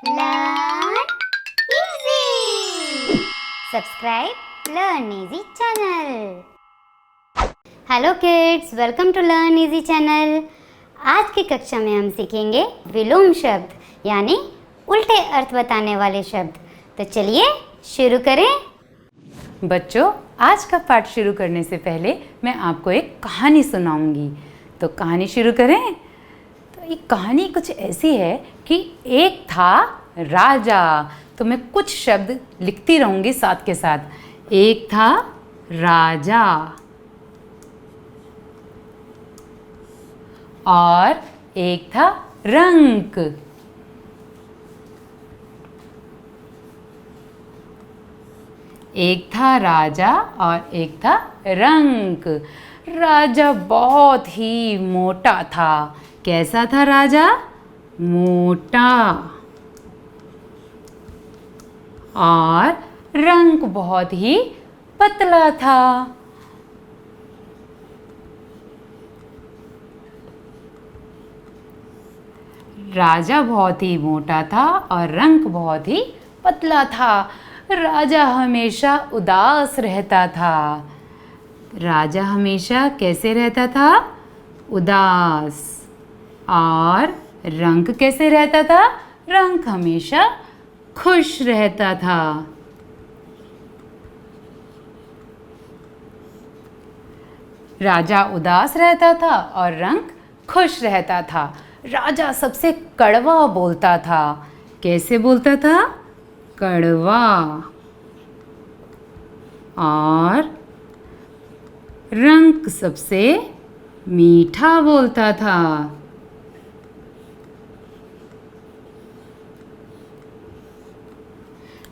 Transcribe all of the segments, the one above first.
Learn easy. Subscribe Learn Easy channel. Hello kids, welcome to learn easy channel. आज की कक्षा में हम सीखेंगे विलोम शब्द यानी उल्टे अर्थ बताने वाले शब्द। तो चलिए शुरू करें। बच्चों, आज का पाठ शुरू करने से पहले मैं आपको एक कहानी सुनाऊंगी। तो कहानी शुरू करें। तो ये कहानी कुछ ऐसी है कि एक था राजा। तो मैं कुछ शब्द लिखती रहूंगी साथ के साथ। एक था राजा और एक था रंक। एक था राजा और एक था रंक। राजा बहुत ही मोटा था। कैसा था राजा? मोटा। और रंक बहुत ही पतला था। राजा बहुत ही मोटा था और रंक बहुत ही पतला था। राजा हमेशा उदास रहता था। राजा हमेशा कैसे रहता था? उदास। और रंक कैसे रहता था? रंक हमेशा खुश रहता था। राजा उदास रहता था और रंक खुश रहता था। राजा सबसे कड़वा बोलता था। कैसे बोलता था? कड़वा। और रंक सबसे मीठा बोलता था।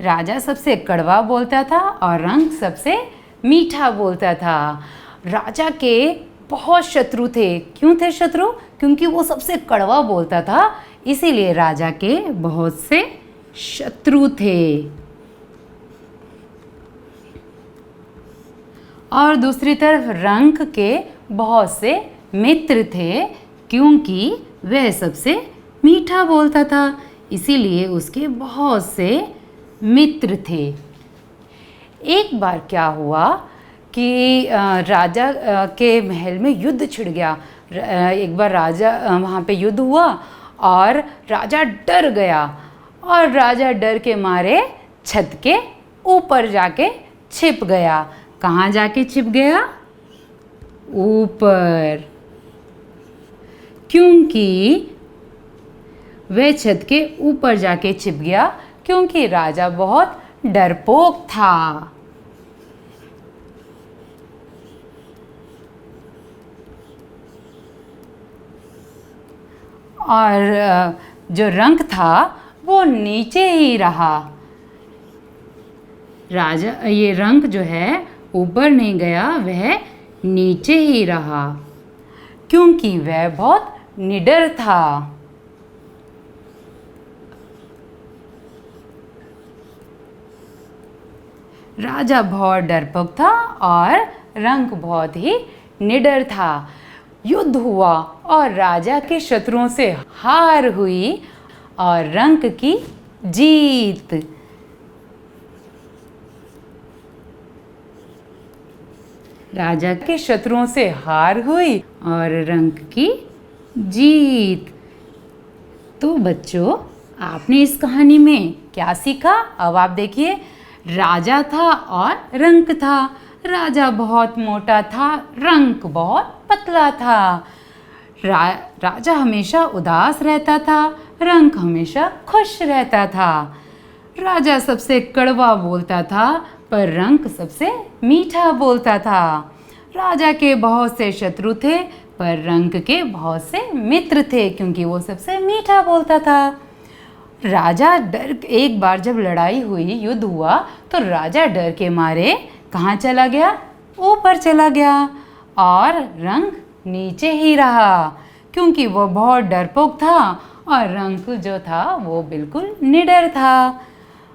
राजा सबसे कड़वा बोलता था और रंक सबसे मीठा बोलता था। राजा के बहुत शत्रु थे। क्यों थे शत्रु? क्योंकि वो सबसे कड़वा बोलता था, इसीलिए राजा के बहुत से शत्रु थे। और दूसरी तरफ रंक के बहुत से मित्र थे, क्योंकि वह सबसे मीठा बोलता था, इसीलिए उसके बहुत से मित्र थे। एक बार क्या हुआ कि राजा के महल में युद्ध छिड़ गया। एक बार राजा वहाँ पे युद्ध हुआ और राजा डर गया। और राजा डर के मारे छत के ऊपर जाके छिप गया। कहाँ जाके छिप गया? ऊपर। क्योंकि वह छत के ऊपर जाके छिप गया क्योंकि राजा बहुत डरपोक था। और जो रंक था वो नीचे ही रहा। राजा ये रंक जो है ऊपर नहीं गया, वह नीचे ही रहा क्योंकि वह बहुत निडर था। राजा बहुत डरपोक था और रंक बहुत ही निडर था। युद्ध हुआ और राजा के शत्रुओं से हार हुई और रंक की जीत। राजा के शत्रुओं से हार हुई और रंक की जीत। तो बच्चों, आपने इस कहानी में क्या सीखा? अब आप देखिए, राजा था और रंक था। राजा बहुत मोटा था, रंक बहुत पतला था। राजा हमेशा उदास रहता था, रंक हमेशा खुश रहता था। राजा सबसे कड़वा बोलता था पर रंक सबसे मीठा बोलता था। राजा के बहुत से शत्रु थे पर रंक के बहुत से मित्र थे, क्योंकि वो सबसे मीठा बोलता था। राजा एक बार जब लड़ाई हुई, युद्ध हुआ, तो राजा डर के मारे कहाँ चला गया? ऊपर चला गया। और रंक नीचे ही रहा क्योंकि वो बहुत डरपोक था और रंक जो था वो बिल्कुल निडर था।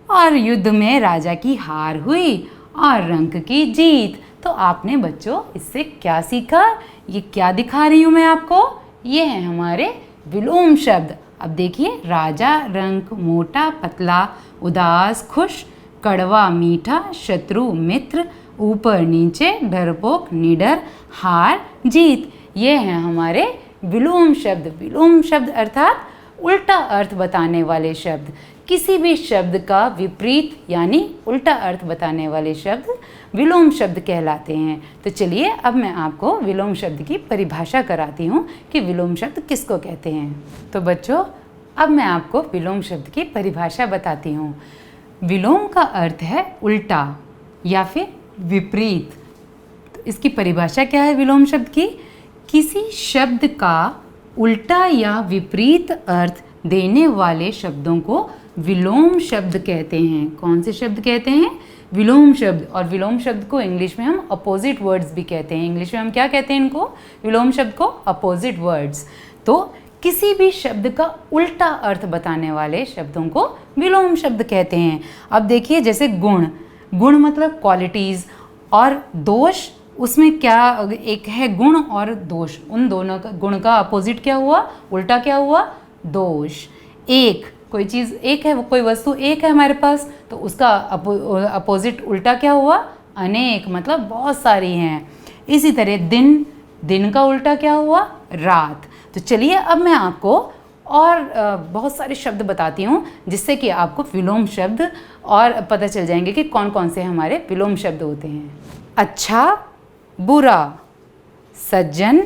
और युद्ध में राजा की हार हुई और रंक की जीत। तो आपने बच्चों इससे क्या सीखा? ये क्या दिखा रही हूँ मैं आपको? ये है हमारे विलोम शब्द। अब देखिए, राजा, रंक, मोटा, पतला, उदास, खुश, कड़वा, मीठा, शत्रु, मित्र, ऊपर, नीचे, डरपोक, निडर, हार, जीत। ये हैं हमारे विलोम शब्द। विलोम शब्द अर्थात उल्टा अर्थ बताने वाले शब्द। किसी भी शब्द का विपरीत यानी उल्टा अर्थ बताने वाले शब्द विलोम शब्द कहलाते हैं। तो चलिए अब मैं आपको विलोम शब्द की परिभाषा कराती हूँ कि विलोम शब्द किसको कहते हैं। तो बच्चों, अब मैं आपको विलोम शब्द की परिभाषा बताती हूँ। विलोम का अर्थ है उल्टा या फिर विपरीत। तो इसकी परिभाषा क्या है विलोम शब्द की? किसी शब्द का उल्टा या विपरीत अर्थ देने वाले शब्दों को विलोम शब्द कहते हैं। कौन से शब्द कहते हैं? विलोम शब्द। और विलोम शब्द को इंग्लिश में हम अपोजिट वर्ड्स भी कहते हैं। इंग्लिश में हम क्या कहते हैं इनको? विलोम शब्द को अपोजिट वर्ड्स। तो किसी भी शब्द का उल्टा अर्थ बताने वाले शब्दों को विलोम शब्द कहते हैं। अब देखिए, जैसे गुण, गुण मतलब क्वालिटीज़, और दोष, उसमें क्या एक है गुण और दोष, उन दोनों का गुण का अपोजिट क्या हुआ? उल्टा क्या हुआ? दोष। एक, कोई चीज़ एक है, कोई वस्तु एक है हमारे पास, तो उसका अपोजिट उल्टा क्या हुआ? अनेक, मतलब बहुत सारी हैं। इसी तरह दिन, दिन का उल्टा क्या हुआ? रात। तो चलिए अब मैं आपको और बहुत सारे शब्द बताती हूँ जिससे कि आपको विलोम शब्द और पता चल जाएंगे कि कौन कौन से हमारे विलोम शब्द होते हैं। अच्छा, बुरा, सज्जन,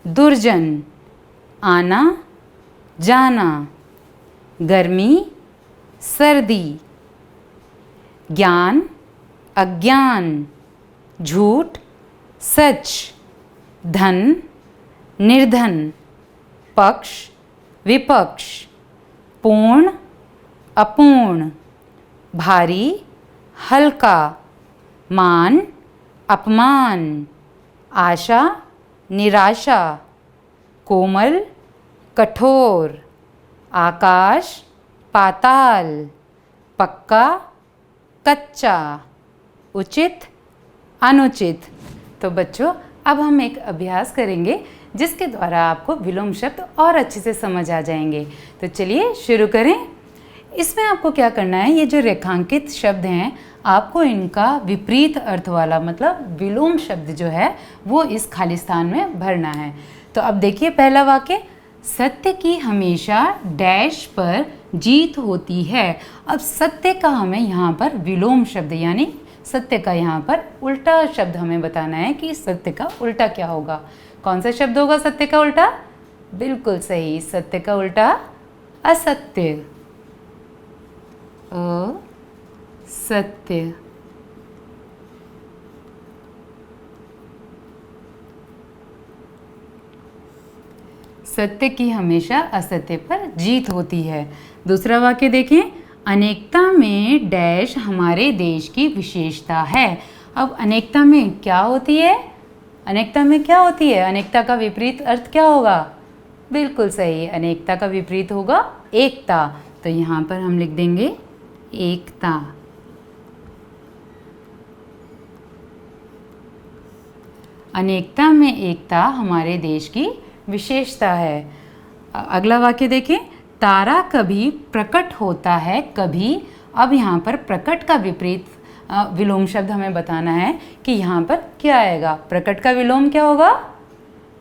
दुर्जन, आना, जाना, गर्मी, सर्दी, ज्ञान, अज्ञान, झूठ, सच, धन, निर्धन, पक्ष, विपक्ष, पूर्ण, अपूर्ण, भारी, हल्का, मान, अपमान, आशा, निराशा, कोमल, कठोर, आकाश, पाताल, पक्का, कच्चा, उचित, अनुचित। तो बच्चों, अब हम एक अभ्यास करेंगे जिसके द्वारा आपको विलोम शब्द और अच्छे से समझ आ जाएंगे। तो चलिए शुरू करें। इसमें आपको क्या करना है, ये जो रेखांकित शब्द हैं, आपको इनका विपरीत अर्थ वाला मतलब विलोम शब्द जो है वो इस खाली स्थान में भरना है। तो अब देखिए पहला वाक्य, सत्य की हमेशा डैश पर जीत होती है। अब सत्य का हमें यहाँ पर विलोम शब्द यानी सत्य का यहाँ पर उल्टा शब्द हमें बताना है कि सत्य का उल्टा क्या होगा। कौन सा शब्द होगा सत्य का उल्टा? बिल्कुल सही, सत्य का उल्टा असत्य। असत्य। सत्य की हमेशा असत्य पर जीत होती है। दूसरा वाक्य देखें, अनेकता में डैश हमारे देश की विशेषता है। अब अनेकता में क्या होती है? अनेकता में क्या होती है? अनेकता का विपरीत अर्थ क्या होगा? बिल्कुल सही, अनेकता का विपरीत होगा एकता। तो यहाँ पर हम लिख देंगे एकता। अनेकता में एकता हमारे देश की विशेषता है। अगला वाक्य देखें, तारा कभी प्रकट होता है कभी। अब यहाँ पर प्रकट का विपरीत विलोम शब्द हमें बताना है कि यहाँ पर क्या आएगा। प्रकट का विलोम क्या होगा?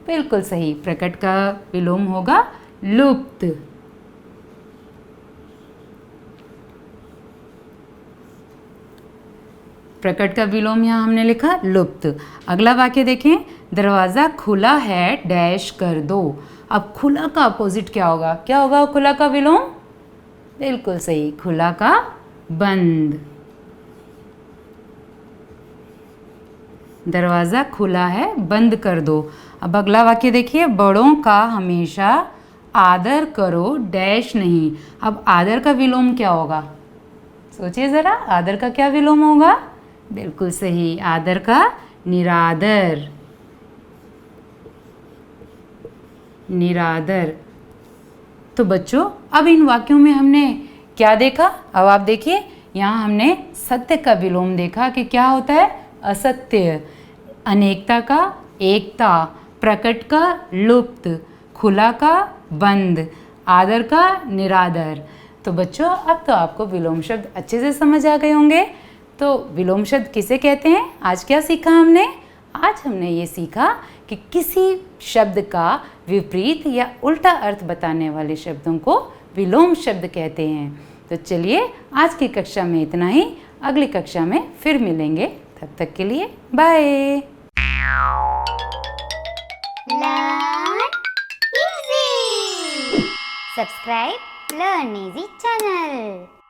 बिल्कुल सही, प्रकट का विलोम होगा लुप्त। प्रकट का विलोम यहाँ हमने लिखा लुप्त। अगला वाक्य देखें, दरवाज़ा खुला है डैश कर दो। अब खुला का अपोजिट क्या होगा? क्या होगा खुला का विलोम? बिल्कुल सही, खुला का बंद। दरवाज़ा खुला है, बंद कर दो। अब अगला वाक्य देखिए, बड़ों का हमेशा आदर करो डैश नहीं। अब आदर का विलोम क्या होगा? सोचिए ज़रा, आदर का क्या विलोम होगा? बिल्कुल सही, आदर का निरादर। निरादर। तो बच्चों, अब इन वाक्यों में हमने क्या देखा? अब आप देखिए, यहाँ हमने सत्य का विलोम देखा कि क्या होता है? असत्य। अनेकता का एकता, प्रकट का लुप्त, खुला का बंद, आदर का निरादर। तो बच्चों अब तो आपको विलोम शब्द अच्छे से समझ आ गए होंगे। तो विलोम शब्द किसे कहते हैं? आज क्या सीखा हमने? आज हमने ये सीखा कि किसी शब्द का विपरीत या उल्टा अर्थ बताने वाले शब्दों को विलोम शब्द कहते हैं। तो चलिए आज की कक्षा में इतना ही। अगली कक्षा में फिर मिलेंगे। तब तक के लिए bye. Learn easy. Subscribe Learn Easy channel.